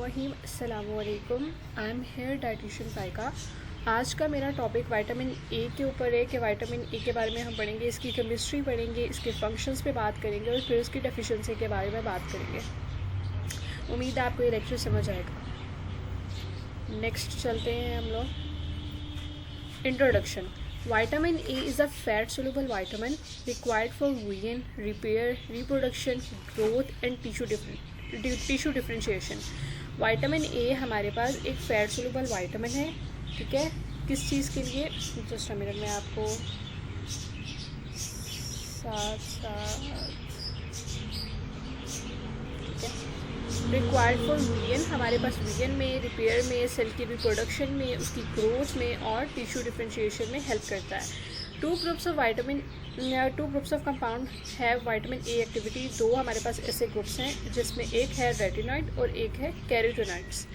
बिस्मिल्लाहिर्रहमानिर्रहीम। अस्सलामुअलैकुम। I am here dietitian Saika. आज का मेरा टॉपिक विटामिन ए के ऊपर है कि विटामिन ए के बारे में हम पढ़ेंगे, इसकी केमिस्ट्री पढ़ेंगे, इसके फंक्शंस पे बात करेंगे और फिर इसकी डेफिशिएंसी के बारे में बात करेंगे। उम्मीद है आपको ये लेक्चर समझ आएगा। नेक्स्ट चलते हैं हम लोग। Introduction. Vitamin A is a fat-soluble vitamin required for vein, repair, reproduction, growth and tissue differentiation. Vitamin A हमारे पास एक fat-soluble vitamin है, ठीक है। किस चीज़ के लिए? जस्ट अ मिनट में आपको रिक्वायर्ड फॉर वीगन, हमारे पास वीगन में, रिपेयर में, सेल की रिप्रोडक्शन में, उसकी ग्रोथ में और टिश्यू डिफरेंशिएशन में हेल्प करता है। Two groups of compound have vitamin A activity. दो हमारे पास ऐसे ग्रुप्स हैं जिसमें एक है रेटिनॉइड और एक है कैरोटीनॉइड्स।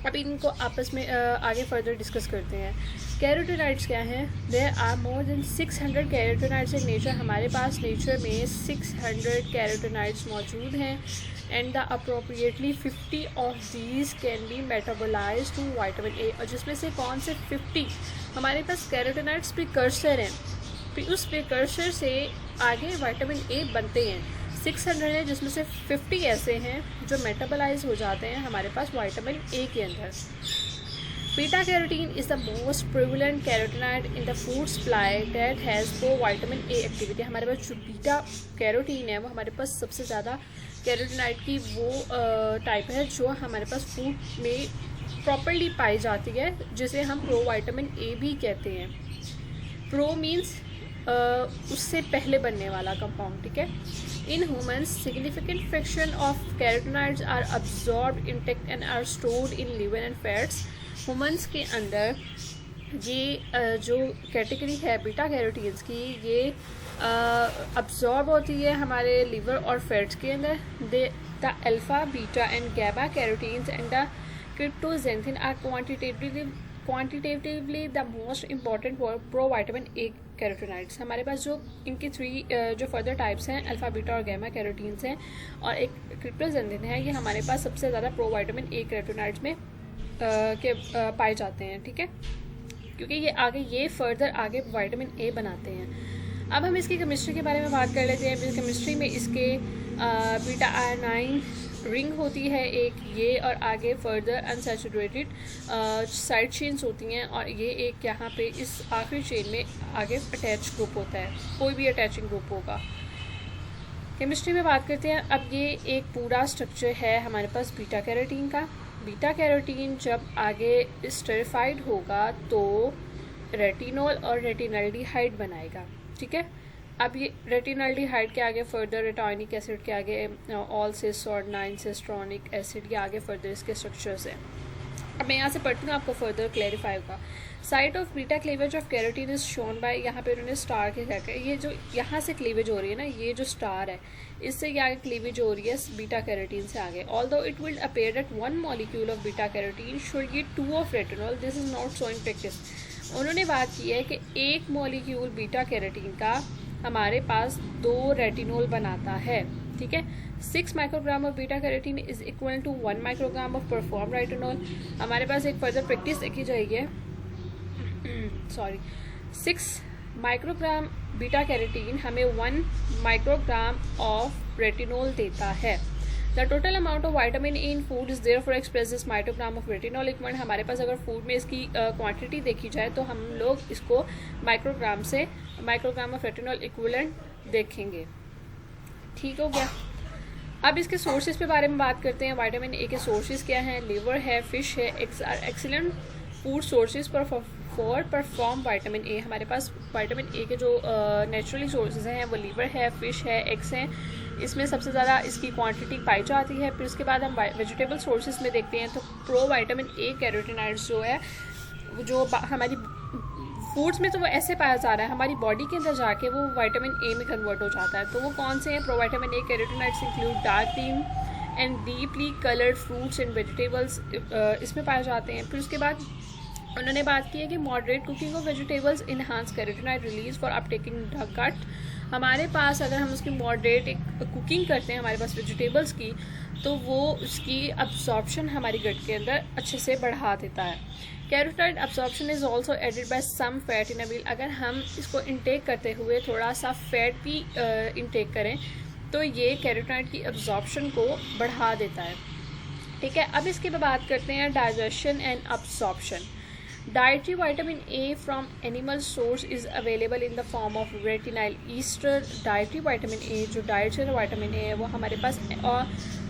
अब इनको आपस में आगे फर्दर डिस्कस करते हैं। कैरोटीनॉइड्स क्या हैं? There are more than 600 carotenoids in nature. हमारे पास नेचर में 600 कैरोटीनॉइड्स मौजूद हैं and the appropriately 50 of these can be metabolised to vitamin A. और जिसमें से कौन से 50 हमारे पास कैरोटीनॉइड्स प्रिकर्सर हैं, फिर उस प्रिकर्सर से आगे विटामिन ए बनते हैं। 600 है जिसमें से 50 ऐसे हैं जो मेटाबोलाइज हो जाते हैं हमारे पास विटामिन ए के अंदर। Beta carotene is the most prevalent carotenoid in the food supply that has pro vitamin A activity. हमारे पास जो बीटा कैरोटीन है वो हमारे पास सबसे ज़्यादा कैरोटीनॉइड की वो टाइप है जो हमारे पास फूड में प्रॉपरली पाई जाती है, जिसे हम प्रो विटामिन ए भी कहते हैं। प्रो मीन्स उससे पहले बनने वाला कंपाउंड, ठीक है। In humans significant fraction of carotenoids are absorbed intact and are stored in liver and fats. Humans के अंदर ये जो कैटेगरी है बीटा कैरोटीन्स की, ये अब्जॉर्ब होती है हमारे लिवर और फैट्स के अंदर। The alpha, beta and gamma carotenes and the cryptoxanthin are quantitatively the most important provitamin A carotenoids. हमारे पास जो इनकी जो फर्दर टाइप्स हैं, अल्फा, बीटा और गैमा कैरोटीन्स हैं और एक क्रिप्टोजेंथिन है, ये हमारे पास सबसे ज़्यादा प्रो विटामिन ए कैरोटीनॉइड्स में पाए जाते हैं, ठीक है, क्योंकि ये फर्दर आगे विटामिन ए बनाते हैं। अब हम इसकी केमिस्ट्री के बारे में बात कर लेते हैं। केमिस्ट्री में इसके बीटा आयनाइन रिंग होती है एक ये, और आगे फर्दर अनसैचुरेटेड साइड चेन्स होती हैं, और ये एक यहाँ पे इस आखिरी चेन में आगे अटैच ग्रुप होता है, कोई भी अटैचिंग ग्रुप होगा। केमिस्ट्री में बात करते हैं। अब ये एक पूरा स्ट्रक्चर है हमारे पास बीटा कैरोटीन का। बीटा कैरोटीन जब आगे स्टेरिफाइड होगा तो रेटिनॉल और रेटिनल्डिहाइड बनाएगा, ठीक है। अब ये रेटिनल्डिहाइड के आगे फर्दर रेटाइनिक एसिड के आगे ऑल सिस और 9 सिस्ट्रॉनिक एसिड, ये आगे फर्दर इसके स्ट्रक्चर्स हैं। अब मैं यहाँ से पढ़ती हूँ, आपको फर्दर क्लैरिफाई होगा। Site of beta cleavage of carotene is shown by, यहाँ पे उन्होंने स्टार के क्या, ये जो यहाँ से क्लीवेज हो रही है ना, ये जो स्टार है इससे ये आगे क्लीवेज हो रही है बीटा कैरोटीन से आगे। Although it will appear that one molecule of beta carotene should give 2 of retinol, this is not so in practice. उन्होंने बात की है कि एक मॉलिक्यूल बीटा कैरोटीन का हमारे पास 2 रेटिनॉल बनाता है, ठीक है। 6 microgram of beta carotene is equal to 1 microgram of preformed retinol. हमारे पास एक फर्दर प्रैक्टिस देखी जाएगी, 6 माइक्रोग्राम बीटा कैरोटीन हमें 1 माइक्रोग्राम ऑफ रेटिनॉल देता है। The total amount of vitamin A in food is therefore express this microgram of retinol equal. हमारे पास अगर फूड में इसकी क्वांटिटी देखी जाए तो हम लोग इसको माइक्रोग्राम ऑफ रेटिनॉल इक्विवेलेंट देखेंगे, ठीक हो गया। अब इसके सोर्सेज पे बारे में बात करते हैं। विटामिन ए के सोर्सेज क्या हैं? लिवर है, फिश है, excellent food sources for perform vitamin A. हमारे पास विटामिन ए के जो नेचुरली सोर्सेज हैं वो लिवर है, फिश है, एग्स हैं, इसमें सबसे ज़्यादा इसकी क्वांटिटी पाई जाती है। फिर उसके बाद हम वेजिटेबल सोर्सेज में देखते हैं तो प्रो विटामिन ए कैरोटीनॉइड्स जो है जो हमारी फूड्स में तो वो ऐसे पाया जा रहा है, हमारी बॉडी के अंदर जाके वो विटामिन ए में कन्वर्ट हो जाता है। तो वो कौन से हैं? Pro vitamin A carotenoids include dark green and deeply coloured fruits and vegetables, इसमें पाए जाते हैं। फिर उसके बाद उन्होंने बात की है कि moderate cooking of vegetables enhance carotenoid release for uptaking the gut. हमारे पास अगर हम उसकी मॉडरेट एक कुकिंग करते हैं हमारे पास वेजिटेबल्स की, तो वो उसकी अब्जॉर्प्शन हमारी गट के अंदर अच्छे से बढ़ा देता है। Carotenoid absorption is also aided by some fat in a meal. अगर हम इसको इंटेक करते हुए थोड़ा सा फैट भी इंटेक करें तो ये कैरोटीनॉइड की अब्जॉर्प्शन को बढ़ा देता है। ठीक है, अब इसके बात करते हैं digestion and absorption. Dietary vitamin A from animal source is available in the form of retinyl ester. Dietary vitamin A, जो डाइट से विटामिन ए है, वो हमारे पास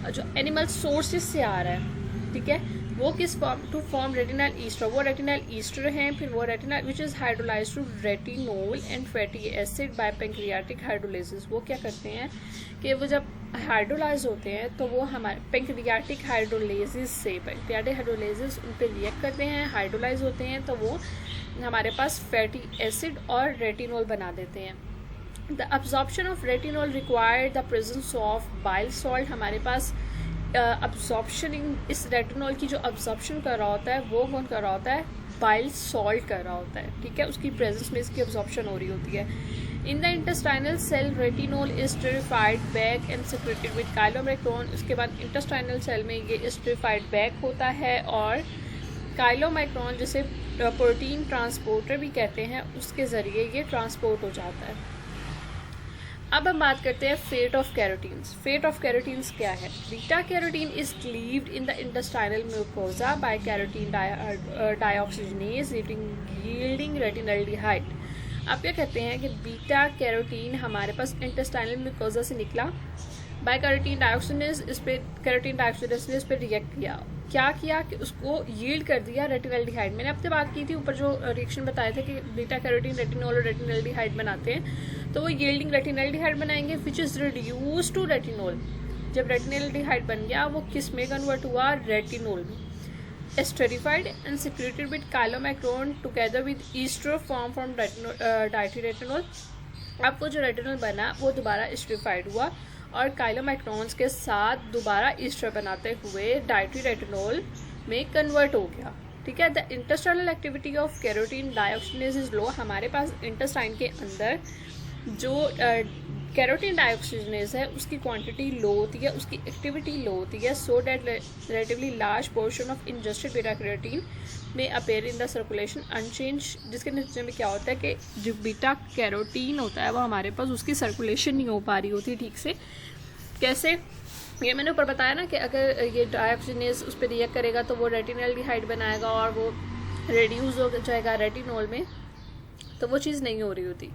जो एनिमल सोर्सेज से आ रहा है। ठीक है, वो किस form to form retinyl ester, वो रेटिनाइल ईस्टर हैं। फिर वो retinyl which is hydrolysed to retinol and fatty acid by pancreatic hydrolysis. वो क्या करते हैं कि वो जब हाइड्रोलाइज होते हैं तो वो हमारे पैंक्रियाटिक हाइड्रोलाइसिस से, पैंक्रियाटिक हाइड्रोलाइसिस उन पर रिएक्ट करते हैं, हाइड्रोलाइज होते हैं, तो वो हमारे पास फैटी एसिड और रेटिनोल बना देते हैं। The absorption of retinol required the presence of bile salt. हमारे पास अब्जॉर्प्शन इस रेटिनोल की जो अब्जॉर्प्शन कर रहा होता है वो कौन कर रहा होता है, बाइल सॉल्ट कर रहा होता है। ठीक है, उसकी प्रेजेंस में इसकी अब्जॉर्प्शन हो रही होती है। In the intestinal cell retinol is esterified back and secreted with chylomicron. उसके बाद इंटेस्टाइनल सेल में ये स्टेरिफाइड बैक होता है और काइलोमाइक्रोन, जिसे प्रोटीन ट्रांसपोर्टर भी कहते हैं, उसके ज़रिए ये ट्रांसपोर्ट हो जाता है। अब हम बात करते हैं fate of carotenes. Fate of carotenes क्या है? Beta carotene is cleaved in the intestinal mucosa by carotene dioxygenase yielding retinaldehyde. आप क्या कहते हैं कि बीटा कैरोटीन हमारे पास इंटेस्टाइनल म्यूकोजा से निकला, बाय कैरोटीन डाइऑक्सीजनेज इस पर कैरोटीन डाइऑक्सीजनेज ने इस पर रिएक्ट किया। क्या किया कि उसको यील्ड कर दिया रेटिनल्डिहाइड। मैंने आपसे बात की थी ऊपर जो रिएक्शन बताए थे कि बीटा कैरोटीन रेटिनोल और रेटिनल्डिहाइड बनाते हैं, तो वो यील्डिंग रेटिनल्डिहाइड बनाएंगे which is reduce to retinol. जब रेटिनल्डिहाइड बन गया वो किस में कन्वर्ट हुआ, रेटिनोल में। Esterified and secreted with chylomicron together with Easter form from dietary retinol. अब वो जो रेटिनोल बना वो दोबारा एस्टेरिफाइड हुआ और काइलोमाइक्रोन्स के साथ दोबारा ईस्टर बनाते हुए डाइटरी रेटिनोल में कन्वर्ट हो गया। ठीक है, the intestinal activity of carotene dioxygenase is low. हमारे पास इंटेस्टाइन के अंदर जो कैरोटीन डाइऑक्सीजनेज है उसकी क्वांटिटी लो होती है, उसकी एक्टिविटी लो होती है, so that relatively large portion of ingested beta carotene may appear in the circulation unchanged. जिसके नतीजे में क्या होता है कि जो बीटा कैरोटीन होता है वो हमारे पास उसकी सर्कुलेशन नहीं हो पा रही होती ठीक से। कैसे? ये मैंने ऊपर बताया ना कि अगर ये डाइऑक्सीजनेज उस पर रिएक्ट करेगा तो वो रेटिनल्डिहाइड बनाएगा और वो रिड्यूस हो जाएगा रेटिनोल में, तो वो चीज़ नहीं हो रही होती।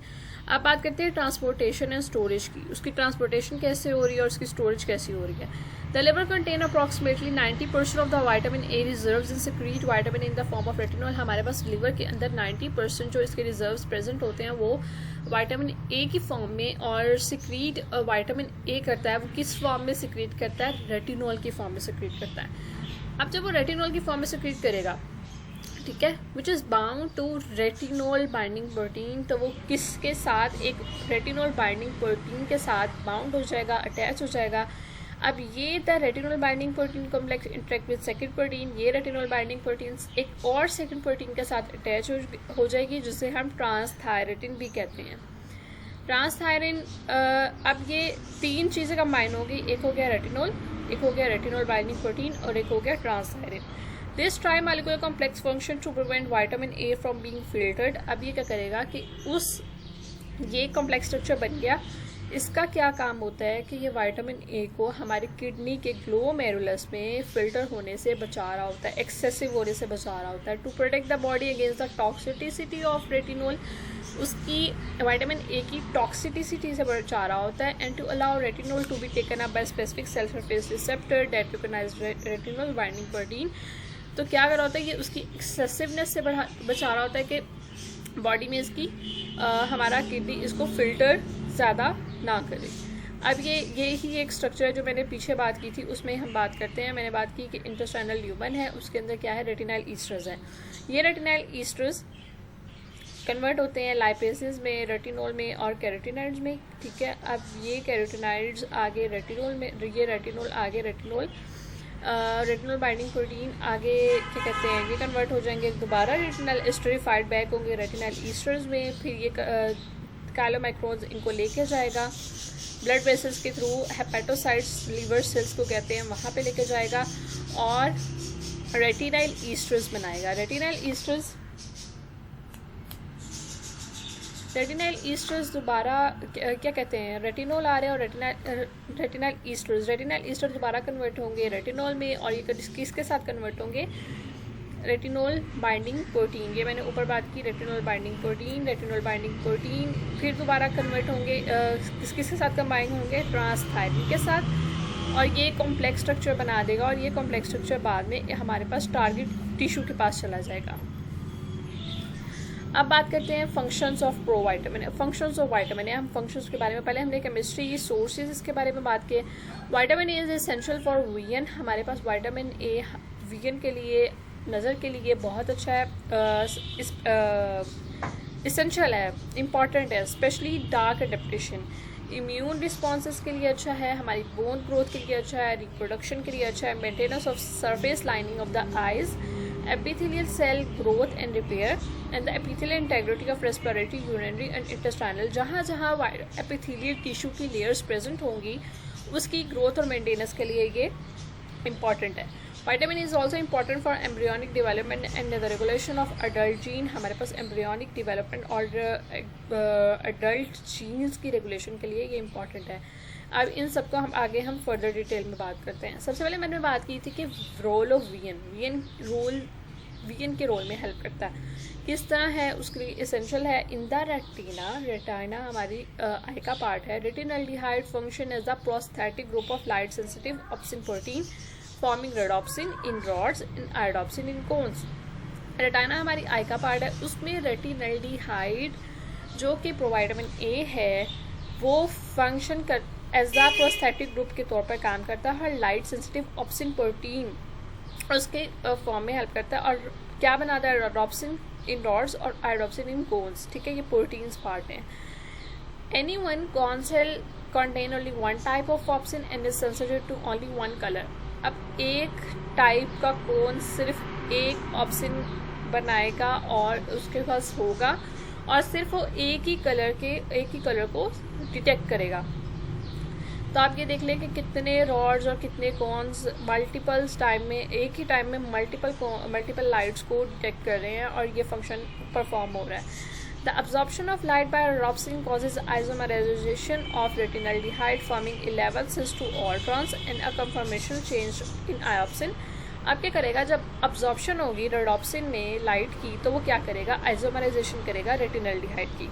अब बात करते हैं ट्रांसपोर्टेशन एंड स्टोरेज की। उसकी ट्रांसपोर्टेशन कैसे हो रही है और उसकी स्टोरेज कैसी हो रही है। The liver contain approximately 90% of the vitamin A reserves in secrete vitamin in the form of retinol. हमारे पास लिवर के अंदर 90% जो इसके रिजर्व्स प्रेजेंट होते हैं वो विटामिन ए की फॉर्म में, और सिक्रीट विटामिन ए करता है वो किस फॉर्म में सिक्रीट करता है, रेटिनोल की फॉर्म में सिक्रीट करता है। अब जब वो रेटिनोल की फॉर्म में सिक्रीट करेगा, ठीक है, which is bound to retinol binding protein, तो वो किसके साथ, एक रेटिनोल बाइंडिंग प्रोटीन के साथ बाउंड हो जाएगा, अटैच हो जाएगा। अब ये the retinol binding protein complex interact with second protein, ये रेटिनोल बाइंडिंग प्रोटीन एक और सेकंड प्रोटीन के साथ अटैच हो जाएगी जिसे हम ट्रांसथायरेटिन भी कहते हैं। ट्रांसथायरिन, अब ये तीन चीज़ें कंबाइन होगी, एक हो गया रेटिनोल, एक हो गया रेटिनोल बाइंडिंग प्रोटीन और एक हो गया transthyretin. This trimolecular complex function to prevent vitamin A from being filtered. अब ये क्या करेगा कि ये कॉम्प्लेक्स स्ट्रक्चर बन गया, इसका क्या काम होता है कि ये विटामिन ए को हमारी किडनी के ग्लोमेरुलस में फिल्टर होने से बचा रहा होता है, एक्सेसिव होने से बचा रहा होता है। To protect the body against the toxicity of retinol, उसकी विटामिन ए की टॉक्सिसिटी से बचा रहा होता है। And to allow retinol to be taken up by specific cell surface receptor that recognise retinol binding protein. तो क्या कर रहा होता है, ये उसकी एक्सेसिवनेस से बचा रहा होता है कि बॉडी में इसकी हमारा किडनी इसको फिल्टर ज़्यादा ना करे। अब ये ही एक स्ट्रक्चर है जो मैंने पीछे बात की थी, उसमें हम बात करते हैं। मैंने बात की कि इंटेस्टाइनल ल्यूमन है, उसके अंदर क्या है, रेटिनाइल ईस्टर्स हैं। ये रेटिनाइल ईस्टर्स कन्वर्ट होते हैं लाइपेसेस में, रेटिनोल में और कैरोटिनॉइड्स में। ठीक है, अब ये कैरोटिनॉइड्स आगे रेटिनोल में, ये रेटिनोल आगे रेटिनोल बाइंडिंग प्रोटीन आगे क्या कहते हैं, ये कन्वर्ट हो जाएंगे दोबारा रेटिनल एस्टेरिफाइड बैक होंगे रेटिनल ईस्टर्स में। फिर ये काइलोमाइक्रोन्स इनको लेके जाएगा, ब्लड वेसल्स के थ्रू हेपेटोसाइट्स, लिवर सेल्स को कहते हैं, वहाँ पे लेके जाएगा और रेटिनाइल ईस्ट्रेस बनाएगा। रेटिनाइल ईस्ट्रेस दोबारा क्या कहते हैं, रेटिनॉल आ रहे हैं और रेटिनाइल ईस्ट्रेस दोबारा कन्वर्ट होंगे रेटिनॉल में, और ये किसके साथ कन्वर्ट होंगे, रेटिनॉल बाइंडिंग प्रोटीन। ये मैंने ऊपर बात की, रेटिनॉल बाइंडिंग प्रोटीन फिर दोबारा कन्वर्ट होंगे किसके साथ कंबाइन होंगे, ट्रांसथायमिन के साथ, और ये कॉम्प्लेक्स स्ट्रक्चर बना देगा, और ये कॉम्प्लेक्स स्ट्रक्चर बाद में हमारे पास टारगेट टिश्यू के पास चला जाएगा। अब बात करते हैं functions of provitamin. Functions of vitamin है, हम फंक्शंस के बारे में पहले हमने केमिस्ट्री सोर्सेज इसके बारे में बात की। Vitamin A is essential for vision. हमारे पास वाइटामिन ए विजन के लिए, नज़र के लिए बहुत अच्छा है, इसेंशियल है, इम्पॉर्टेंट है, specially dark adaptation. Immune responses के लिए अच्छा है, हमारी बोन ग्रोथ के लिए अच्छा है, रिप्रोडक्शन के लिए अच्छा है, maintenance of surface lining of the eyes, epithelial cell growth and repair, and the epithelial integrity of respiratory, urinary and intestinal। जहाँ epithelial tissue की layers present होंगी उसकी growth और maintenance के लिए ये important है। Vitamin is also important for embryonic development and the regulation of adult gene। हमारे पास embryonic development और adult genes की regulation के लिए ये important है। अब इन सबको हम आगे फर्दर डिटेल में बात करते हैं। सबसे पहले मैंने बात की थी कि रोल ऑफ विजन के रोल में हेल्प करता है, किस तरह है, उसके लिए इसेंशियल है। इन द रेटिना हमारी आई का पार्ट है। Retinaldehyde function as the prosthetic group of light sensitive opsin protein forming rhodopsin in rods in iodopsin in cones. Retina हमारी आई का पार्ट है, उसमें रेटिनल्डिहाइड जो कि प्रोवाइटामिन ए है वो फंक्शन कर एज द प्रोस्थेटिक ग्रुप के तौर पर काम करता है, और लाइट सेंसिटिव ऑप्सिन प्रोटीन उसके फॉर्म में हेल्प करता है, और क्या बनाता है, रेडॉप्सिन इन रॉड्स और आयोडॉप्सिन इन कोन्स। ठीक है, ये प्रोटीन्स पार्ट हैं। Any one cone cell contain only one type of opsin and is sensitive to only one colour. अब एक टाइप का कोन सिर्फ एक ऑप्सिन बनाएगा और उसके पास होगा, और सिर्फ वो एक ही कलर को डिटेक्ट करेगा। तो आप ये देख लें कि कितने रॉड्स और कितने कॉन्स मल्टीपल्स टाइम में, एक ही टाइम में मल्टीपल लाइट्स को डिटेक्ट कर रहे हैं, और ये फंक्शन परफॉर्म हो रहा है। The absorption of light by rhodopsin causes isomerisation of retinaldehyde forming 11 cis to all trans and a conformational change in iodopsin. अब क्या करेगा, जब अब्जॉर्प्शन होगी रेडॉप्सिन में लाइट की, तो वो क्या करेगा, आइसोमराइजेशन करेगा रेटिनल्डिहाइड की।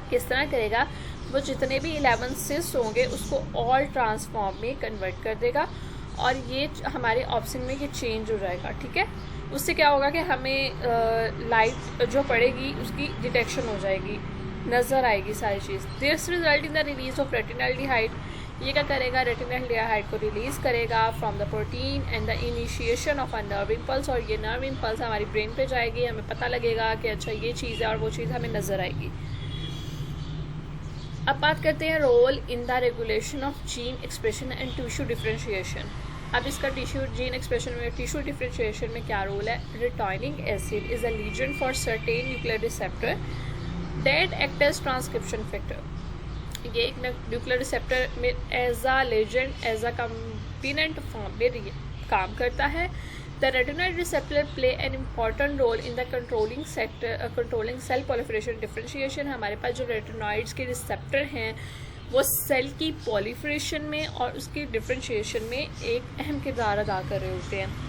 किस तरह करेगा, वो जितने भी 11 सिस होंगे उसको ऑल ट्रांसफॉर्म में कन्वर्ट कर देगा, और ये हमारे ऑप्शन में ये चेंज हो जाएगा। ठीक है, उससे क्या होगा कि हमें लाइट जो पड़ेगी उसकी डिटेक्शन हो जाएगी, नज़र आएगी सारी चीज़। This result in the release of retinaldehyde. ये क्या करेगा, रेटिनल्डिहाइड को रिलीज़ करेगा from the protein and the initiation of a nerve impulse, और ये नर्व इम्पल्स हमारी ब्रेन पे जाएगी, हमें पता लगेगा कि अच्छा ये चीज़ है, और वो चीज़ हमें नज़र आएगी। अब बात करते हैं role in the regulation of gene expression and tissue differentiation. अब इसका जीन एक्सप्रेशन में, टिश्यू डिफ्रेंशिएशन में क्या रोल है। Retinoic acid is a ligand for certain nuclear receptor that act as transcription factor. ये एक न्यूक्लियर रिसेप्टर में as a ligand, as a component form में काम करता है। The retinoid receptor play an important role in the controlling cell proliferation differentiation। हमारे पास जो रेटिनॉइड्स के रिसेप्टर हैं वो सेल की पॉलीफरेशन में और उसकी डिफ्रेंशिएशन में एक अहम किरदार अदा कर रहे होते हैं।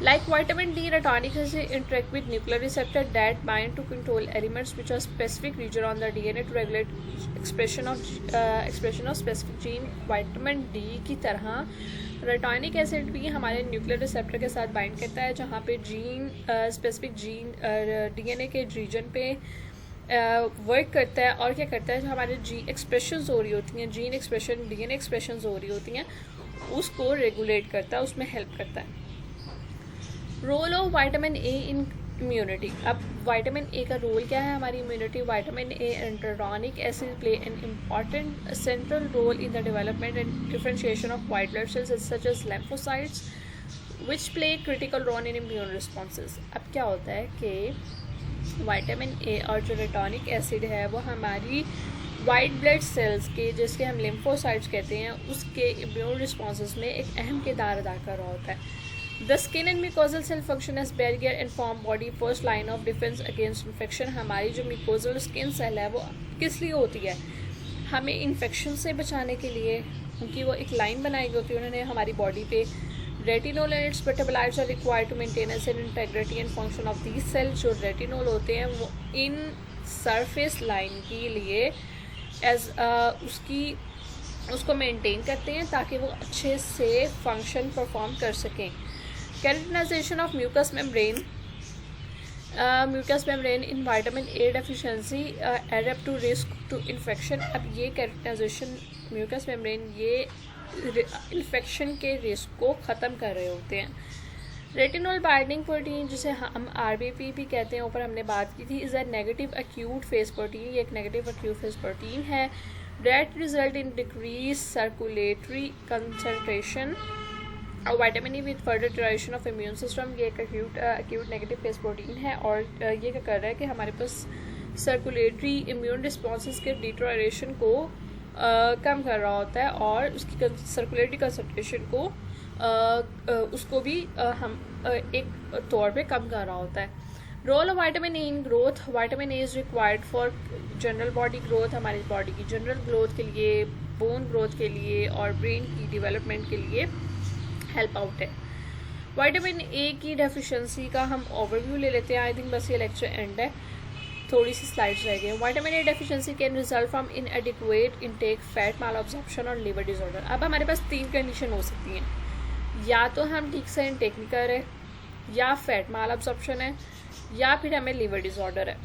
Like vitamin D, retinic acid interact with nuclear receptor that bind to control elements which are specific region on the DNA to regulate expression of specific gene। Vitamin D की तरह रेटिनिक एसिड भी हमारे न्यूक्लियर रिसेप्टर के साथ bind करता है, जहाँ पे जीन स्पेसिफिक जीन डीएनए के रीजन पे वर्क करता है, और क्या करता है, जो हमारे एक्सप्रेशंस हो रही होती हैं, जीन एक्सप्रेशन, डीएनए एक्सप्रेशंस हो रही होती हैं, उसको रेगुलेट करता है, उसमें हेल्प करता है। Role of vitamin A in immunity. अब विटामिन ए का रोल क्या है हमारी immunity. Vitamin A and retinoic acid play an important central role in the development and differentiation of white blood cells such as lymphocytes which play critical role in immune responses. अब क्या होता है कि vitamin A और जो रेटिनिक acid है वो हमारी वाइट ब्लड सेल्स के, जिसके हम लिम्फोसाइट्स कहते हैं, उसके इम्यून रिस्पॉन्सेज में एक अहम किरदार अदा कर रहा होता है। The skin and mucosal cell function as barrier and form body first line of defence against infection. हमारी जो म्यूकोजल स्किन सेल है वो किस लिए होती है? हमें इन्फेक्शन से बचाने के लिए उनकी वो एक लाइन बनाई गई होती है उन्होंने हमारी बॉडी पे। Retinol and its metabolites are required to maintain cell integrity and function of these cells. जो रेटिनोल होते हैं वो इन सरफेस लाइन के लिए उसको मेंटेन करते हैं ताकि वो अच्छे से फंक्शन परफॉर्म कर सकें। Keratinisation of mucus membrane in vitamin A deficiency add up to risk to infection. अब ये कैरेटिनाइजेशन म्यूकस मेम्ब्रेन ये इन्फेक्शन के रिस्क को ख़त्म कर रहे होते हैं। रेटिनोल बाइंडिंग प्रोटीन, जिसे हम आरबीपी भी कहते हैं, ऊपर हमने बात की थी, is a negative acute phase protein. ये एक नेगेटिव एक्यूट फेज प्रोटीन है। That result in decrease circulatory concentration और vitamin E with further duration of immune system. ये एक एक्यूट नेगेटिव फेज प्रोटीन है और ये क्या कर रहा है कि हमारे पास सर्कुलेटरी इम्यून रिस्पॉन्सेज के डिटोरेशन को कम कर रहा होता है और उसकी सर्कुलेटरी कंसनट्रेशन को उसको भी हम एक तौर पे कम कर रहा होता है। Role of vitamin A in growth. Vitamin A is required for general body growth. हमारी बॉडी की जनरल ग्रोथ के लिए, बोन ग्रोथ के लिए और ब्रेन की डेवलपमेंट के लिए हेल्प आउट है। विटामिन ए की डेफिशिएंसी का हम ओवरव्यू ले लेते हैं। आई थिंक बस ये लेक्चर एंड है, थोड़ी सी स्लाइड्स रह गई। Vitamin A deficiency can result from inadequate intake, fat malabsorption और लिवर डिसऑर्डर। अब हमारे पास 3 कंडीशन हो सकती हैं, या तो हम ठीक से इनटेक नहीं कर रहे, या फैट मालअब्जॉर्प्शन है, या फिर हमें लिवर डिसऑर्डर है।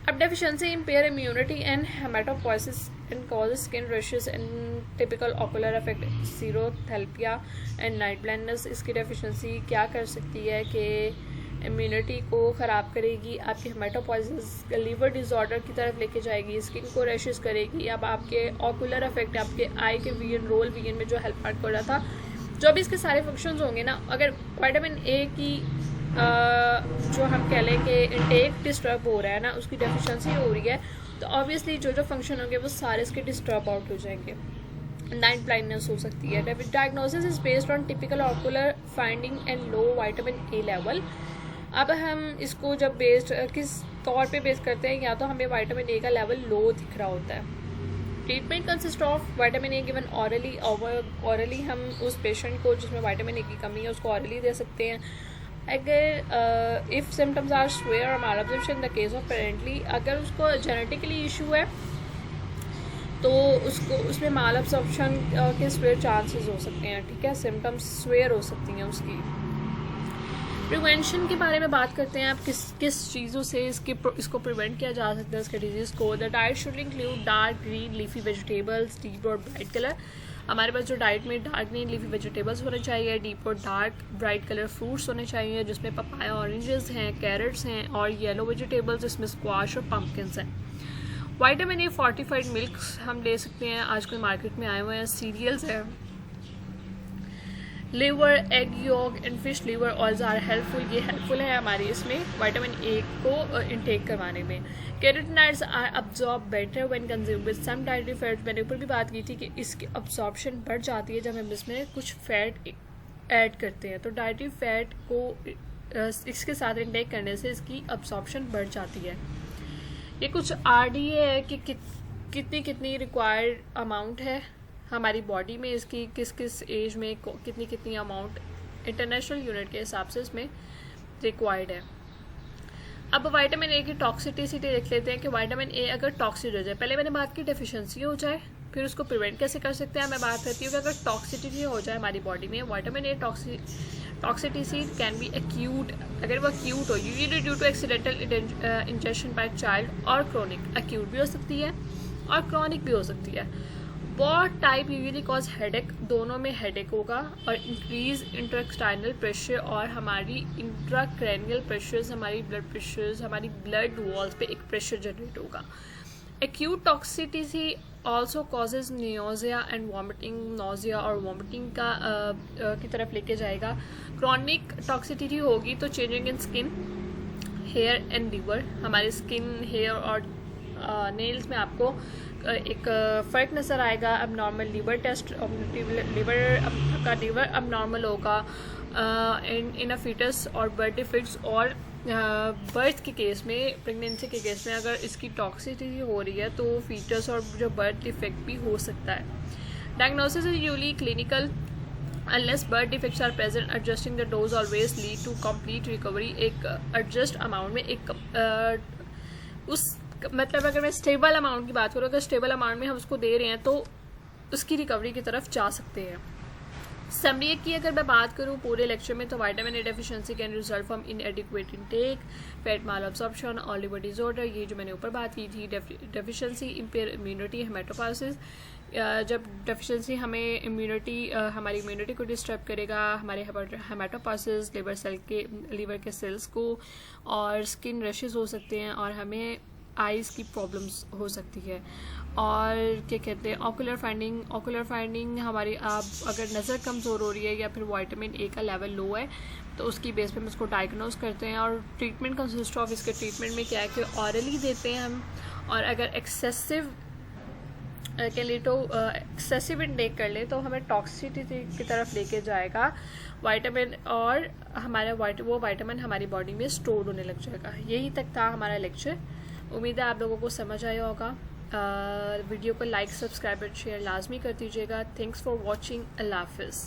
अब deficiency impair immunity and haematopoiesis and causes skin rashes and typical ocular effect, xerophthalmia and night blindness. इसकी डेफिशिएंसी क्या कर सकती है कि इम्यूनिटी को ख़राब करेगी, आपके हेमाटोपोइसिस लीवर डिसऑर्डर की तरफ लेके जाएगी, स्किन को रैशेस करेगी। अब आपके ऑकुलर इफेक्ट, आपके आई के वीएन, रोल वीएन में जो हेल्प आउट कर रहा था, जो भी इसके सारे फंक्शंस होंगे ना, अगर विटामिन ए की जो हम कह लें कि इंटेक डिस्टर्ब हो रहा है ना, उसकी डेफिशिएंसी हो रही है, तो ऑब्वियसली जो फंक्शन होंगे वो सारे इसके डिस्टर्ब आउट हो जाएंगे। नाइट ब्लाइंडनेस हो सकती है। Diagnosis is based on typical ocular finding and low vitamin A level. अब हम इसको जब बेस्ड किस तौर पे बेस करते हैं, या तो हमें विटामिन ए का लेवल लो दिख रहा होता है। Treatment consist of vitamin A given hourly हम उस पेशेंट को जिसमें विटामिन ए की कमी है उसको ऑरली दे सकते हैं। अगर इफ़ सिम्टम्स आर स्वेयर और malabsorption in the case of parentally, अगर उसको जेनेटिकली इशू है तो उसको उसमें मालअब्जॉर्प्शन के स्वेयर चांसेस हो सकते हैं। ठीक है, सिम्टम्स स्वेयर हो सकती हैं उसकी। प्रिवेंशन के बारे में बात करते हैं, आप किस चीज़ों से इसको प्रिवेंट किया जा सकता है, इसके डिजीज़ को। The diet should include dark green leafy vegetables, deep और ब्राइट कलर। हमारे पास जो डाइट में डार्क ग्रीन लीफी वेजिटेबल्स होने चाहिए, डीप और डार्क ब्राइट कलर फ्रूट्स होने चाहिए, जिसमें पपाया, ऑरेंजेस हैं, कैरेट्स हैं, और येलो वेजिटेबल्स जिसमें स्क्वाश और पम्पकिन्स हैं। विटामिन ए फोर्टिफाइड मिल्क हम ले सकते हैं, आजकल मार्केट में आए हुए हैं। सीरियल्स हैं, liver, egg yolk and fish liver oils are helpful. ये हेल्पफुल है हमारी इसमें विटामिन ए को इनटेक करवाने में। Carotenoids are absorb better when consumed with some dietary fat. मैंने ऊपर भी बात की थी कि इसकी अब्जॉर्प्शन बढ़ जाती है जब हम इसमें कुछ फैट ऐड करते हैं, तो डाइटरी फैट को इसके साथ इनटेक करने से इसकी अब्जॉर्प्शन बढ़ जाती है। ये कुछ आरडीए है कि कितनी रिक्वायर्ड अमाउंट है हमारी बॉडी में, इसकी किस किस एज में कितनी अमाउंट इंटरनेशनल यूनिट के हिसाब से इसमें रिक्वायर्ड है। अब विटामिन ए की टॉक्सिसिटी देख लेते हैं कि विटामिन ए अगर टॉक्सिक हो जाए, पहले मैंने बात की डेफिशिएंसी हो जाए, फिर उसको प्रिवेंट कैसे कर सकते हैं। मैं बात करती हूँ कि अगर टॉक्सिसिटी हो जाए हमारी बॉडी में, vitamin A toxicity can be acute. अगर वो एक्यूट हो, usually due to accidental injection by child, और क्रोनिक। एक्यूट भी हो सकती है और क्रॉनिक भी हो सकती है। Both type usually cause headache, दोनों में हेडेक होगा, और इंक्रीज इंट्रास्टाइनल प्रेशर और हमारी इंट्राक्रैनियल प्रेशर्स, हमारी ब्लड प्रेशर्स, हमारी ब्लड वॉल्स पे एक प्रेशर जनरेट होगा। Acute toxicity also causes nausea and vomiting, nausea और वॉमिटिंग की तरफ लेके जाएगा। क्रॉनिक टॉक्सिसिटी होगी तो changing in skin, hair and liver, हमारी स्किन, हेयर और नेल्स में आपको एक फ़र्क नज़र आएगा। अब नॉर्मल लीवर टेस्ट, लीवर अब नॉर्मल होगा इन अ फीटस और बर्थ डिफेक्ट्स, और बर्थ के केस में, प्रेगनेंसी के केस में अगर इसकी टॉक्सिसिटी हो रही है तो फीटस और जो बर्थ डिफेक्ट भी हो सकता है। Diagnosis is usually clinical unless birth defects are present. Adjusting the dose always lead to complete recovery. एक adjust amount में एक उस मतलब अगर मैं स्टेबल अमाउंट की बात करूँ, अगर स्टेबल अमाउंट में हम उसको दे रहे हैं तो उसकी रिकवरी की तरफ जा सकते हैं। समरी की अगर मैं बात करूँ पूरे लेक्चर में, तो vitamin A deficiency can result from inadequate intake, fat mall absorption और लिवर डिसऑर्डर, ये जो मैंने ऊपर बात की थी। डेफिशिएंसी इम्पेयर इम्यूनिटी, हेमेटोपासिस, जब डेफिशिएंसी हमें हमारी इम्यूनिटी को डिस्टर्ब करेगा, हमारे हेमेटोपासिस लीवर के सेल्स को, और स्किन रशेस हो सकते हैं, और हमें आइज़ की प्रॉब्लम्स हो सकती है। और क्या कहते हैं, ऑकुलर फाइंडिंग हमारी, आप अगर नज़र कमज़ोर हो रही है या फिर विटामिन ए का लेवल लो है तो उसकी बेस पे हम उसको डायग्नोज करते हैं। और ट्रीटमेंट कंसिस्ट ऑफ, इसके ट्रीटमेंट में क्या है कि ऑरली देते हैं हम, और अगर एक्सेसिव इनटेक कर ले तो हमें टॉक्सिसिटी की तरफ लेके जाएगा विटामिन, और हमारा वो विटामिन हमारी बॉडी में स्टोर होने लग जाएगा। यही तक था हमारा लेक्चर। उम्मीद है आप लोगों को समझ आया होगा। वीडियो को लाइक, सब्सक्राइब और शेयर लाजमी कर दीजिएगा। Thanks for watching. अल्लाह हाफिज़।